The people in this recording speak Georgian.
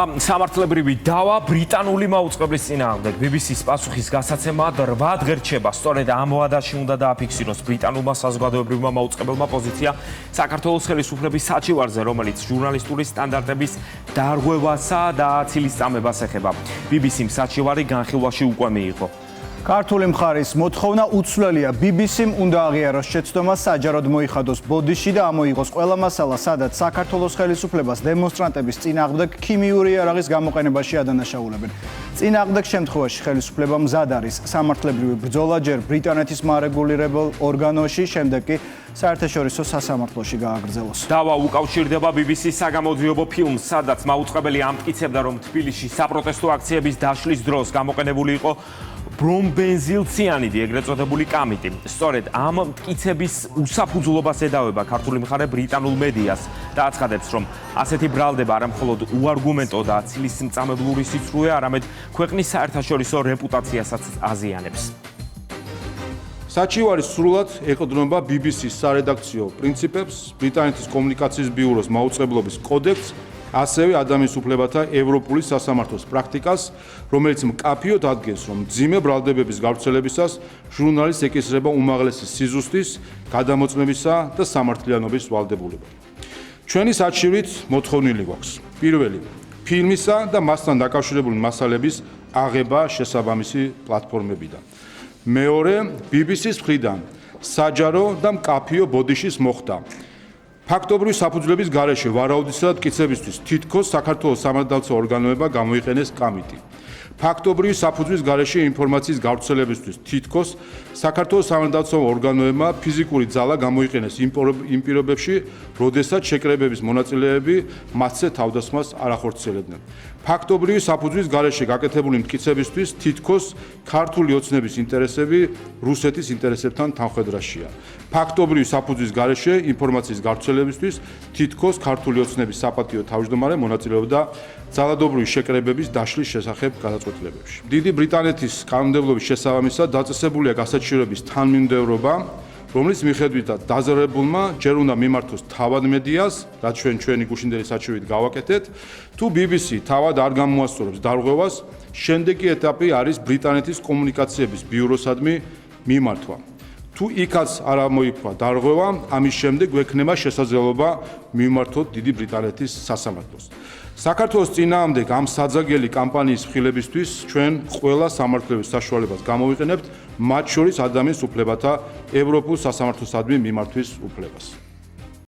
სამართლებრივი დავა ბრიტანული მაუწყებლის წინააღმდეგ. BBC-ს პასუხის გასაცემა 8 დღე რჩება. სწორედ ამ ვადაში უნდა დააფიქსიროს ბრიტანულმა საზოგადოებრივმა მაუწყებელმა პოზიცია საქართველოს ხელისუფლების საჩივარზე, რომელიც ჟურნალისტური სტანდარტების დარღვევასა და ცილისწამებას ეხება. BBC-მ საჩივარი განხილვაში უკვე მიიღო. ქართული მხარის მოთხოვნა უცვლელია. BBC-მ უნდა აღიაროს შეცდომა საჯაროდ მოიხადოს ბოდიში და ამოიღოს ყველა მასალა, სადაც საქართველოს ხელისუფლებას დემონსტრანტების წინააღმდეგ ქიმიური იარაღის გამოყენებაში ადანაშაულებენ. წინააღმდეგ შემთხვევაში ხელისუფლება მზად არის სამართლებრივი ბრძოლა ჯერ ბრიტანეთის მარეგულირებელ ორგანოში, შემდეგ კი საერთაშორისო სასამართლოში გააგრძელოს. დავა უკავშირდება BBC-ს საგამოძიებო ფილმს, სადაც მაუწყებელი ამტკიცებდა, რომ თბილისში საპროტესტო აქციების დაშლის დროს გამოყენებული იყო ბრომბენზილციანიდი, ეგრეთ წოდებული კამიტი. სწორედ ამ მტკიცების უსაფუძვლობას ედავება ქართული მხარე ბრიტანულ მედიას და აცხადებს, რომ ასეთი ბრალდება არა მხოლოდ უარგუმენტო და ცილისმწამებლური სიცრუე, არამედ ქვეყნის საერთაშორისო რეპუტაციასაც აზიანებს. საჩივარი სრულად ეყრდნობა BBC-ს სარედაქციო პრინციპებს, ბრიტანეთის კომუნიკაციის ბიუროს მაუწყებლობის კოდექსს, ასევე ადამიანის უფლებათა ევროპული სასამართლოს პრაქტიკას, რომელიც მკაფიოდ ადგენს, რომ მძიმე ბრალდებების გავრცელებისას ჟურნალის ეკისრება უმაღლესი სიზუსტის, გადამოწმებისა და სამართლიანობის ვალდებულება. ჩვენი საჩივრით მოთხოვნილი გვაქვს. პირველი, ფილმისა და მასთან დაკავშირებული მასალების აღება შესაბამისი პლატფორმებიდან. მეორე, BBC-ს მხრიდან საჯარო და მკაფიო ბოდიშის მოხდა. ფაქტობრივი საფუძვლების გარეშე ვარაუდისა და მტკიცებისთვის თითქოს საქართველოს სამართალდამცავ ორგანოებმა გამოიყენეს კამიტი. ფაქტობრივი საფუძვლის გარეშე ინფორმაციის გავრცელებისთვის თითქოს საქართველოს სამართალდამცავ ორგანოებმა ფიზიკური ძალა გამოიყენეს იმ პირობებში, როდესაც შეკრებების მონაწილეები მათზე თავდასხმას არ ახორციელებდნენ. ფაქტობრივი საფუძვლის გარეშე გაკეთებული მტკიცებისთვის თითქოს ქართული ოცნების ინტერესები რუსეთის ინტერესებთან თანხვედრაშია. ფაქტობრივი საფუძვლის გარეშე ინფორმაციის გავრცელებისთვის თითქოს ქართული ოცნების საპატიო თავმჯდომარე მონაწილეობდა ძალადობრივი შეკრებების დაშლის შესახებ გადაწყვეტილებებში. დიდი ბრიტანეთის კანონმდებლობის შესაბამისად დაწესებულია გასაჩივრების თანმიმდევრობა, რომლის მიხედვითაც დაზარალებულმა ჯერ უნდა მიმართოს თავად მედიას, რაც ჩვენი გუშინდელი საჩივრით გავაკეთეთ, თუ BBC თავად არ გამოასწორებს დარღვევას, შემდეგი ეტაპი არის ბრიტანეთის კომუნიკაციების ბიუროსადმი მიმართვა. თუ იქაც არ ამოიფვა დარღვევა, ამის შემდეგ გვექნება შესაძლებლობა მიმართოთ დიდი ბრიტანეთის სასამართლოს. საქართველოს წინააღმდეგ ამ საძაგელი კამპანიის მხილებისთვის ჩვენ ყველა სამართლებრივ საშუალებას გამოვიყენებთ, მათ შორის ადამიანის უფლებათა ევროპულ სასამართლოსადმი მიმართვის უფლებას.